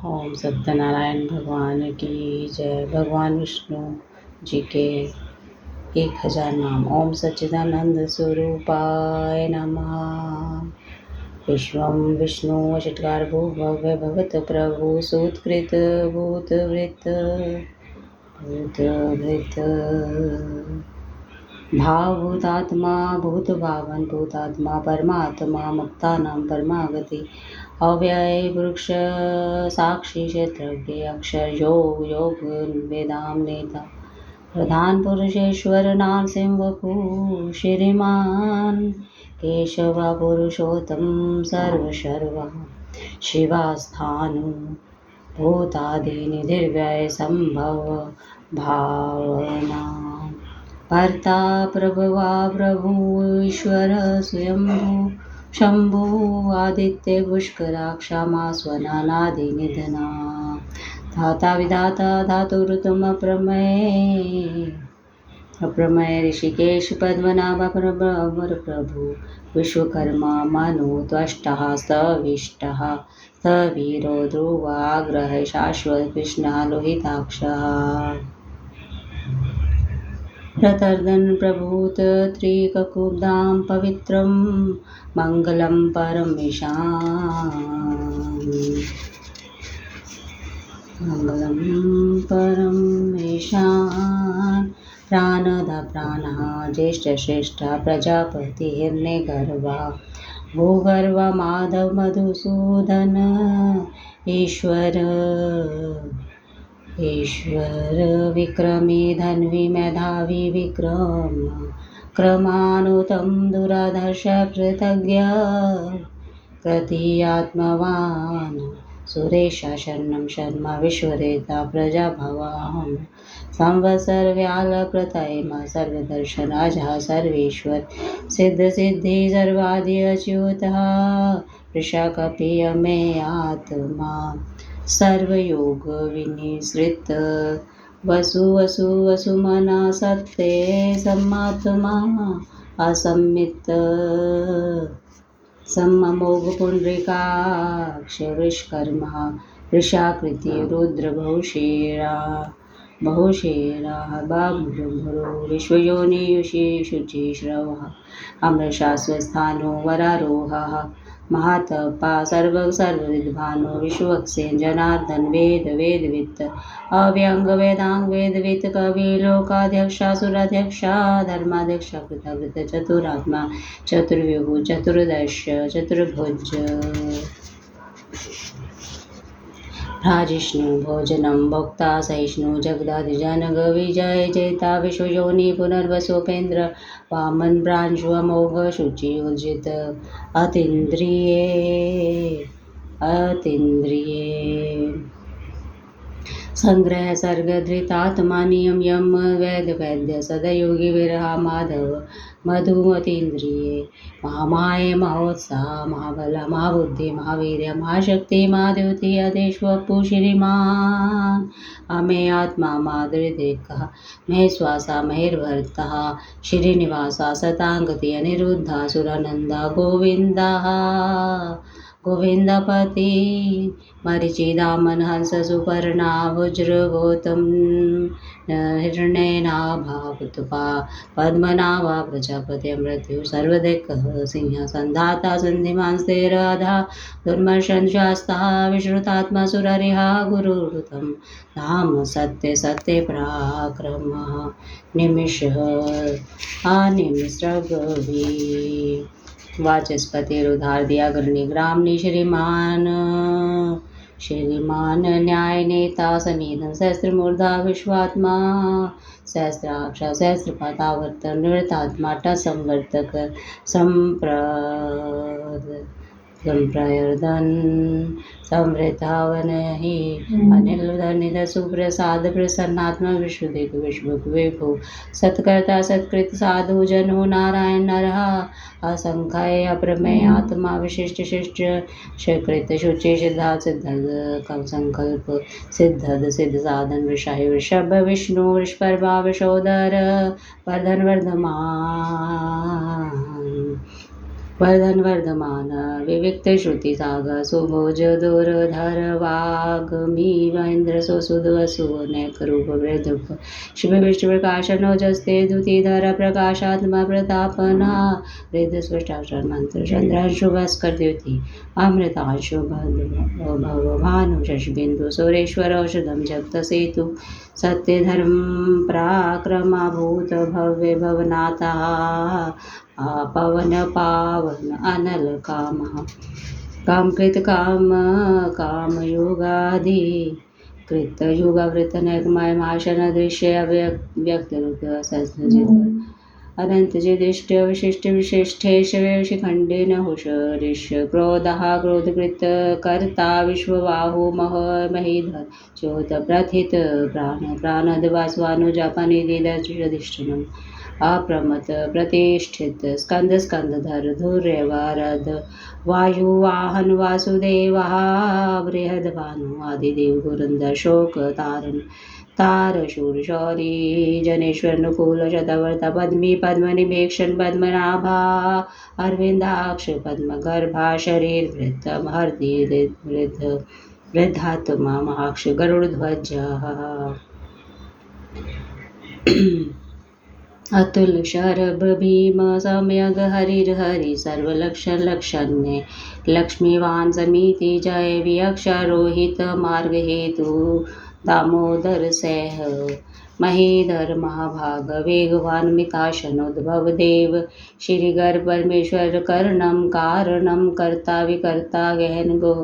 ओम सत्यनारायण भगवान की जय। भगवान विष्णु जी के 1000 नाम। ओम सच्चिदानंद स्वरूपाय नमः। विश्वं विष्णु वषट्कार भव्य भगत प्रभु सूत्कृत भूतवृत्त भूतभृत भावभूतात्मा भूतभावन भूतात्मा परमात्मा मुक्तानां परमागति अव्यय वृक्ष साक्षी क्षेत्रज्ञ अक्षर योग योग वेदाम नेता प्रधान पुरुषेश्वर नारसिंह श्रीमान केशव पुरुषोत्तम सर्वशर्वा शिवास्थानु भूतादि निर्व्यय संभव भावना भर्ता प्रभवा प्रभु ईश्वर स्वयंभू शंभु आदित्य पुष्करा क्षमा स्वनानादि निधना धाता विधाता धातुरुतम अप्रमेय ऋषिकेश पद्मनाभ अमर प्रभु विश्वकर्मा मनु त्वष्टः सविष्टः सवीरो ध्रुवाग्रह शाश्वत कृष्ण लोहिताक्षः प्रतर्दन प्रभूत त्रिककुब्धां पवित्रं मङ्गलं परमेशान् मङ्गलं परमेशान् प्राणद प्राणः ज्येष्ठश्रेष्ठ प्रजापति हिरण्यगर्भा भूगर्भ माधव मधुसूदन ईश्वर विक्रमी धन्वी मेधावी विक्रम क्रमानुतं दुराधर्ष कृतज्ञ कृतीयात्मवान् सुरेश शरणं शर्मा विश्वरेता प्रजाभवान् संवत्सर व्याल प्रतयम सर्वदर्शन अजः सर्वेश्वर सिद्ध सिद्धि सर्वादि अच्युतः वृषकपिय मे आत्मा सर्वयोग विनिसृत वसुमना सत्ते सम्मात्मा असम्मित सम्मोघ पुंडरीकाक्ष वृषकर्मा वृषाकृति रुद्र बहुशेरा बाबुभुरो विश्वयोनियुषि शुचिश्रवः अमृशास्वस्थानो वरारोहः महातपा सर्वविद्भानो विश्वक्सेन जनार्दन वेदवित्त अव्यंग वेदांग वेदवित्त कवि लोकाध्यक्षा सुराध्यक्षा धर्माध्यक्षा कृतवृत्त चतुरात्मा चतुर्व्यूह चतुर्दश चतुर्भुज राजिष्णु भोजनं भोक्ता सहिष्णु जगदाधिजन विजय जयता विश्वयोनि पुनर्वसोपेन्द्र वामन भ्रांशु अमोघ शुचि उर्जित अतीन्द्रिये संग्रह सर्ग धृतात्मा नियम यम वैद्य वैद्य सदयोगी विरहा माधव मधुमतीन्द्रिये महामाये महोत्साह महाबला महाबुद्धि महावीर्य महाशक्ति महाद्युति अदेश्वपु श्रीमान अमे आत्मा माधुर्यदेकः मे श्वासा महेर्भर्तः श्रीनिवासा सतांगति अनिरुद्धा सुरानंदा गोविंदपति मरीचिदामन हंस सुपर्णा वज्र गौतम हिरण्यनाभापुतपा पद्मनाभा प्रजापति मृत्यु सर्वदेकः सिंह संधाता सन्धिमांस्ते राधा दुर्मर्शन शास्ता विश्रुतात्मा सुररिहा गुरुऋतं धाम सत्य सत्य पराक्रमः निमिषः अनिमिषगवी वाचस्पतिरुधार दिया गणिग्रामनि श्रीमान न्याय नेता सनिधन सहस्त्रमूर्धा विश्वात्मा सहस्राक्ष सहस्रपातावर्तन निवृत्तात्मा संवर्तक संप्रयर्दन संवृतावन ही अनिलधनिध सुप्रसाद प्रसन्नात्मा विश्वदेव विभु सत्कर्ता सत्कृत साधु जनो नारायण नरः असंख्य अप्रमेय आत्मा विशिष्ट शिष्ट कृत शुचि सिद्धा सिद्ध संकल्प सिद्धद सिद्ध साधन विषाय वृषभ विष्णु वृषपर्वा विशोदर वर्धन वर्धमान वर्धन वर्धमान विविक्त श्रुती साग सुभोज दोरधर वागमी महेंद्र सुसुद वसु नेक रूप वृद्धुप शिव विष्णु प्रकाश नोजस्ते धुतिधर प्रकाशात्मा प्रतापना वेद स्पष्टाक्षर मंत्र चंद्रांशु भास्कर द्युति अमृतांशु भगवानु शशबिंदु सुरेश्वर औषधम जप्त सेतु सत्य धर्म पराक्रमाभूत भव्य भवनाथा पवन पावन अनल काम कामकृत काम काम योगादि कृत युगावृत नैकमाय माशन दृश्य व्यक्त रूप संस्कृत अनंत जिदिष्ट विशिष्ट विशिष्टेश शिखंडेन हुष ऋष्य क्रोधः क्रोधकृत कर्ता विश्वबाहु महीधर चोत प्रथित प्राण प्राणद वासवानुजापानिधिष्ठिनम् अप्रमत प्रतिष्ठित स्कंद स्कंदधर धुर्य वारद वायुवाहन वासुदेवः बृहद्भानु आदिदेव गुरुंदर शोक तारण तार शूर शौरी जनेश्वर नुकूल शतवर्ता पद्मी पद्मनिभेक्षण पद्मनाभा अरविंदाक्ष पद्मगर्भा शरीर वृत्तम हृदय वृद्ध वृद्धात्मा महाक्ष गरुड़ध्वज अतुल शरभ भीम सम्यग हरिर हरि सर्वलक्षण लक्षण्य लक्ष्मीवान समिति जय वियक्षरोहित मार्ग हेतु दामोदर सह महीधर महाभाग वेगवान मिताशन उद्भव देव श्रीगर परमेश्वर कर्णम कारणम कर्ता विकर्ता गहन गो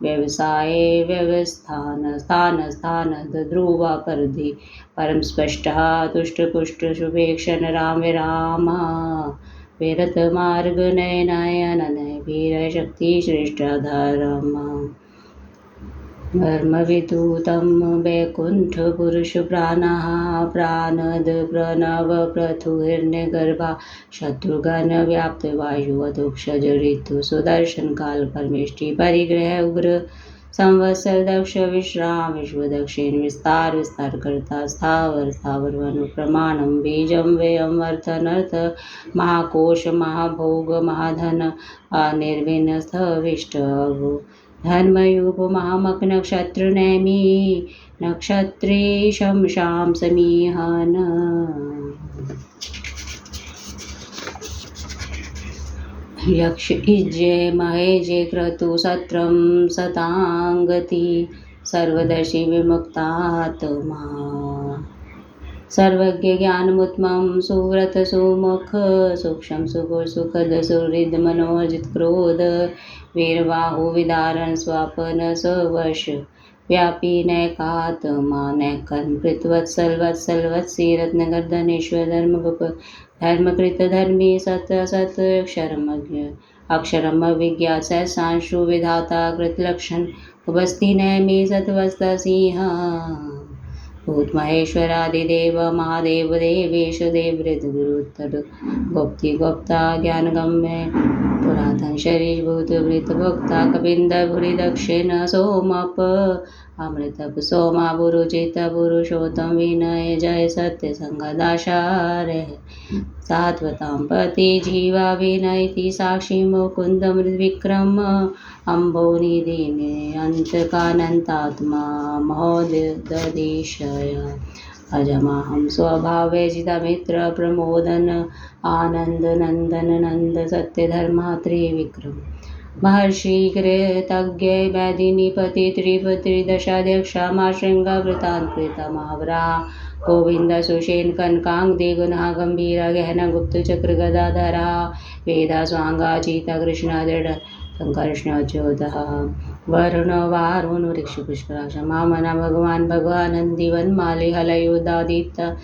व्यवसाय व्यवस्थान स्थान स्थान ध्रुवा परधि परम स्पष्ट तुष्ट पुष्ट शुभेक्षण राम विराम विरत मार्ग नयनाय अननय वीर शक्ति श्रेष्ठ धर्म धर्मविदूतं वैकुण्ठ पुरुष प्राणः प्राणद प्रणव प्रथुर्निगर्भा शत्रुघ्न व्याप्त वायु अधोक्षज ऋतु सुदर्शन काल परमेष्टि परिग्रह उग्र संवत्सर दक्ष विश्राम विश्व दक्षिण विस्तार विस्तार करता स्थावर स्थावर वनु प्रमाणम बीजम व्ययम अर्थनर्थ महाकोश महाभोग महाधन अनिर्विन स्थविष्ट धर्मयुग महामक नक्षत्र नैमी नक्षत्रे शमशाम समीहन यक्ष इज्जे महेजे क्रतु सत्रम सतांगति सर्वदर्शी विमुक्तात्मा सर्वज्ञ ज्ञानमुत्तमं सुव्रत सुमुख सूक्ष्म सुगुर सुखद सुहृद मनोजित क्रोध वीरबाहु विदारण स्वापन सवश व्यापी नैकात्मा नैकन पृथ्वत्सल वत्सल वत्सी रत्नगर्दनेश्वर धर्मगुप धर्मकृत धर्मी सत सत अक्षरमज्ञ अक्षरम विज्ञात सहसांशु विधाता कृतलक्षण उपस्थि नैमी सतवस्त सिंह भूत महेश्वरादिदेव महादेव देवेश देव गुरुत्तर गुप्ति गुप्ता ज्ञान गम्य पुरातन शरीर भूत वृत भोक्ता कपिंद भूरि दक्षिण सोमप अमृतप सोमा बुरुचित पुरुषोत्तम विनय जय सत्य संगदाशारे सात्वतां पति जीवा विनयति साक्षी मुकुंद मृद्विक्रम अम्भोनिधिने अंतकानंतात्मा महोदधिशय अजमाहं स्वभावे जितमित्र प्रमोदन आनंद नंदन नंद सत्य धर्मा त्रिविक्रम महर्षि कृतज्ञ वैदिनीपति त्रिदशाध्यक्षा मा श्रृंगावृतान्कृता महावरा गोविंद सुषेण कनकांग गुना गंभीरा गहना गुप्त चक्र गदाधरा वेदा स्वांगा चीता कृष्ण दृढ़ संकर्षणोद्योतः वरुण वारुण वृक्ष पुष्कराक्ष मामना भगवान भगवानंदी वनमाली हलयुदादित्य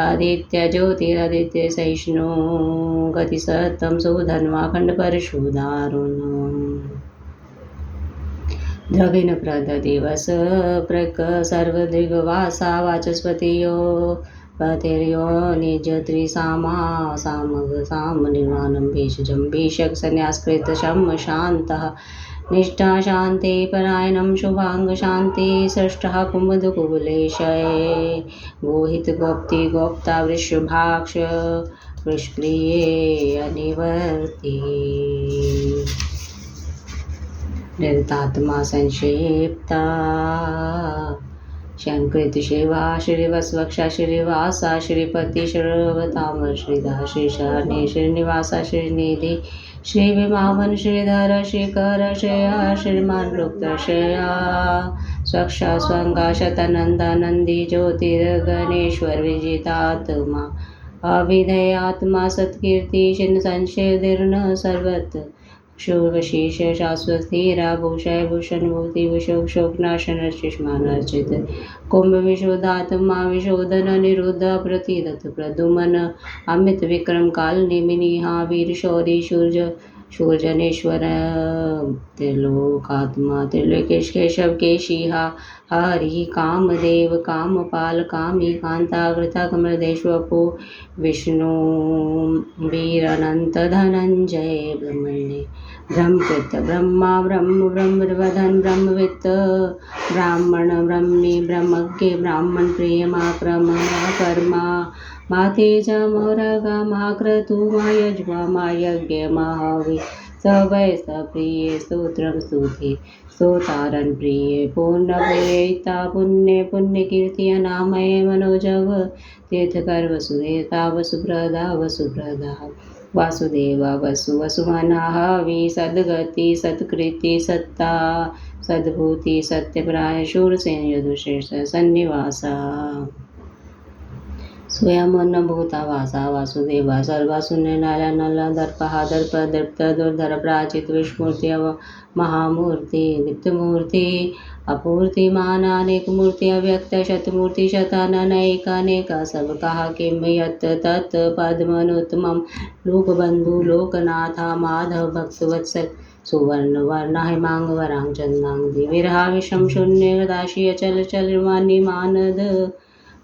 आदित्य ज्योतिरादित्य सहिष्णु गति सत्तम सुधन्वा खंड परशुदारुण द्रविण प्रद दिवस प्रक सर्वदृगवासा वाचस्पतियो पतिर्यो निज त्रिसामा सामग साम निर्वाणं भेषजं भीषक संन्यासकृत शम शान्तः निष्ठा शान्ति परायणं शुभांग शान्ति षष्ठः कुमुदकुलेशये गोहित गोप्ति गोप्ता वृषभाक्ष वृष्क्रिये अनिवर्ति निरतात्मा संक्षिप्ता शंकृत शिवा श्रीवस्वक्षा श्रीवासा श्रीपति श्रीवताम श्रीधा श्रीशाने श्रीनिवासा श्रीनिधि श्री विमावन श्रीधर श्रीकर श्रेया श्रीमान रुक्त श्रेया स्वक्षा स्वंगा शतनंदानंदी ज्योतिर्गणेश्वर विजितात्मा अभिधेयात्मा सत्कीर्ति शिन संशय दीर्ण सर्वत शोभशीष शाश्वत स्थिरा भूषय भूषण भूति विशोक शोकनाशन शिष्मान अर्चित कुंभ विशोधात्मा विशोधन निरुद्ध प्रतिदत प्रदुमन अमित विक्रम काल निमिनिहा वीर शौरी शूर्जनेश्वर त्रिलोकात्मा त्रिलोकेश केशव केशिहा हरि कामदेव कामपाल कामी कांताकृता कमलदेश्वपो विष्णु वीर अनंत धनंजय ब्रह्मण्य ब्रह्मकृत ब्रह्मा ब्रह्म ब्रह्मवधन ब्रह्मवित्त ब्राह्मण ब्रह्मी ब्रह्मज्ञ ब्राह्मण प्रिय माक्रम कर्मा मातेज मोरगा माक्रतु मायज्वा मायज्ञ महावी सवय सप्रिय स्तोत्रम स्तुति स्तोतारन प्रिय पूर्ण प्रियता पुण्य पुण्य कीर्तिय नामय मनोजव तीर्थकर वसुदेवता वसुप्रदा वसुप्रदा वासुदेवा वसु वसुमनाः वि सद्गति सत्कृति सत्ता सद्भूति सत्यप्राय शूरसेन यदुश्रेष्ठ सन्निवासा स्वयं भूता वासा वासुदेवा सर्वासुन्य नाला नला दर्पहा दर्प दृप्त दुर्धर प्राचित विष्मूर्ति महामूर्ति दीप्तमूर्ति अपूर्तिमान अनेक मूर्ति अव्यक्त शतमूर्ति शतानैकानेका सब कहा किम यत् तत् पद्मनुत्तमं लोकबंधु लोकनाथा माधव भक्तवत्सल सुवर्ण वर्ण हिमांग वरांग चंदांग दिविरहा विषम शून्य दाशी अचल चल मानी मानद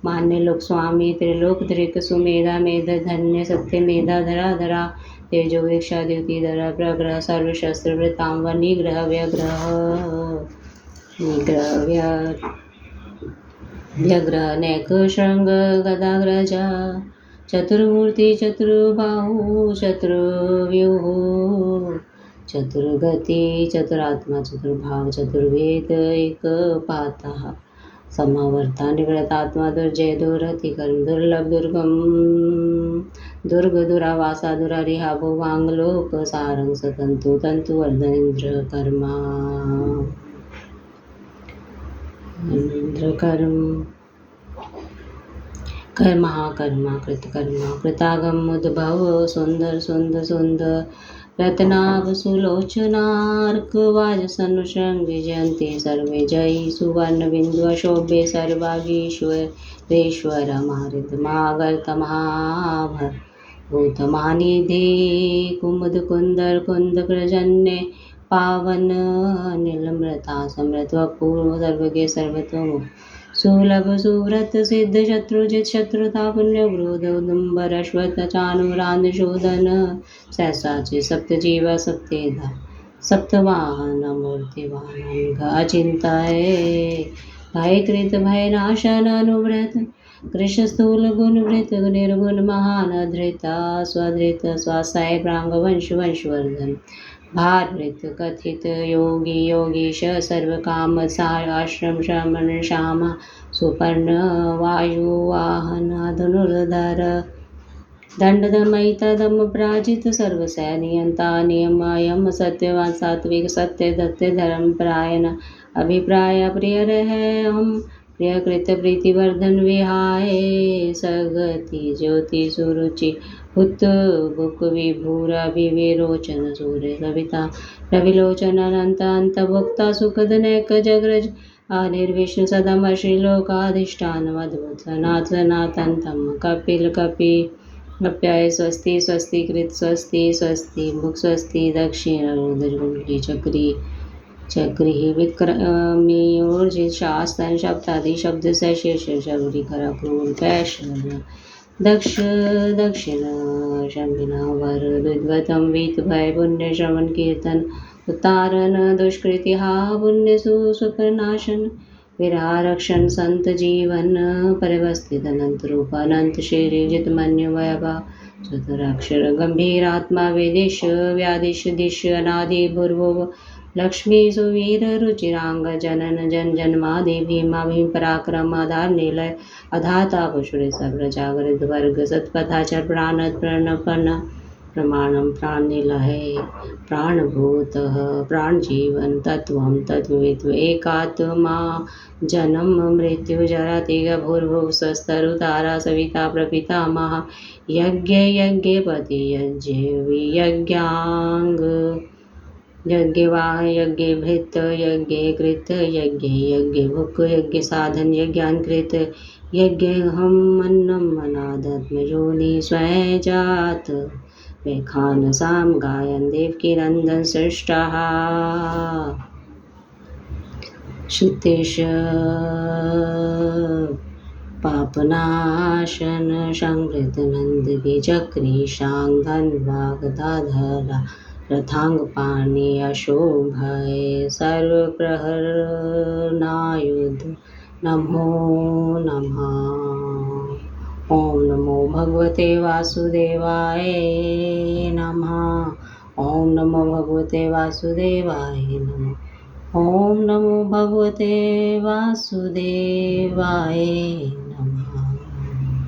मान्य लोक स्वामी त्रिलोक त्रिक सुमेधा मेध धन्य सत्य मेधा धरा धरा तेजो वीक्षा द्युति धरा प्रग्रह सर्वशस्त्र वृतांब निग्रह व्यग्रह निग्रह व्यग्रह नैक शृंग गदाग्रजा चतुर्मूर्ति चतुर्बाहु चतुर्व्यूह चतुर्गति चतुरात्मा चतुर्भाव चतुर्वेद एक पाता समावर्ता निवृतात्मा दुर्जय दुरति कर्म दुर्लभ दुर्गम दुर्ग दुरावासा दुरारिहा भुवांग लोक सारंग सतंतु तंतु वर्धन इंद्र कर्मा इंद्र कर्मा कर्मा कृतकर्मा कृतागम उद्भव सुंदर सुंदर सुंदर रत्नाभ सुलोचनार्क वाजसनुशृंग विजयन्ते सर्वे जयी सुवर्ण बिंदु शोभे सर्वागीश्वरेश्वर मारित मागर्त महाभर भूतमानिधि कुमुद कुंदर कुंद प्रजन्य पावन नीलमृता समृत पूर्व सर्वज्ञ सर्वतोमुख सुलभ सुव्रत सिद्ध शत्रुजित शत्रुता पुण्य क्रोध उदुम्बर अश्वत चानुरांध शोधन सहसाचे सप्तजीवा सप्तेधा सप्तवाहन मूर्तिवाहन अचिंताय भय कृत भय नाशन अनुव्रत कृष्ण स्थूल गुण वृत निर्गुण महान धृता स्वधृत स्वासाय प्रांग वंश वंशवर्धन भारवृत कथित योगी योगीश सर्वकाम आश्रम श्रमण श्यामा सुपर्ण वायुवाहन धनुर्धर दंडदमयितदम पराजित सर्वसैनियंता नियमयम सत्यवान सात्विक सत्य दत्त धर्म परायण अभिप्राय प्रिय रहे हम प्रियकृत प्रीतिवर्धन विहाय सगति ज्योति सुरुचि हुत बुक विभूर विवेरोचन सूर्य सविता रविलोचन अनंत अंत भुक्ता सुखद नैक जग्रज अनिर्विष्णु सदम श्रीलोकाधिष्ठान अद्भुत सनातनतम कपिल कपि अप्याय स्वस्ति स्वस्ति कृत स्वस्ति स्वस्ति मुख स्वस्ति दक्षिण रुद्रकुंडली चक्री विक्रमी ऊर्जित शास्त्र शब्दादि शब्द से शीर्ष शबरी करा क्रूर कैश दक्ष दक्षिण शंभिना वर द्विद्वतम वीत भय पुण्य श्रवण कीर्तन उतारन दुष्कृति हा पुण्य सुप्रनाशन विरारक्षण संत जीवन परिवस्थित अनंत रूप अनंत शरीर जित मन्य वैभव चतुराक्षर गंभीरात्मा वेदिश व्यादिश दिश अनादि भूर्भुव लक्ष्मी सुवीर रुचिरांग जनन जन जन्मादि भीमा भीम पराक्रम आधार निलय अधाता पशुरे सब्र जागृत वर्ग सत्पथाचर प्राणत प्रणपन प्रमाणम प्राणनिलय प्राणभूतः प्राणजीवन तत्त्वं तत्त्वविद् एकात्मा जन्म मृत्यु जरा तिग भूर्भुव स्वस्तरुतारा सविता प्रपितामह यज्ञ यज्ञपति यज्ञ वियज्ञांग यज्ञवाह यज्ञ भृत यज्ञ कृत यज्ञ यज्ञ भुक् यज्ञ साधन यज्ञान्कृत यज्ञ हम अन्नम अनादत्मयोनि स्वयं जात वेखान साम गायन देवकी नंदन सृष्टाः क्षितिश पापनाशन संवृत नंद की चक्री शांग धनवा गदाधरा रथांग पाणी अशोभय सर्व प्रहर नायुध नमो नमः। ओम नमो भगवते वासुदेवाय नमः। ओम नमो भगवते वासुदेवाय नमः। ओम नमो भगवते वासुदेवाय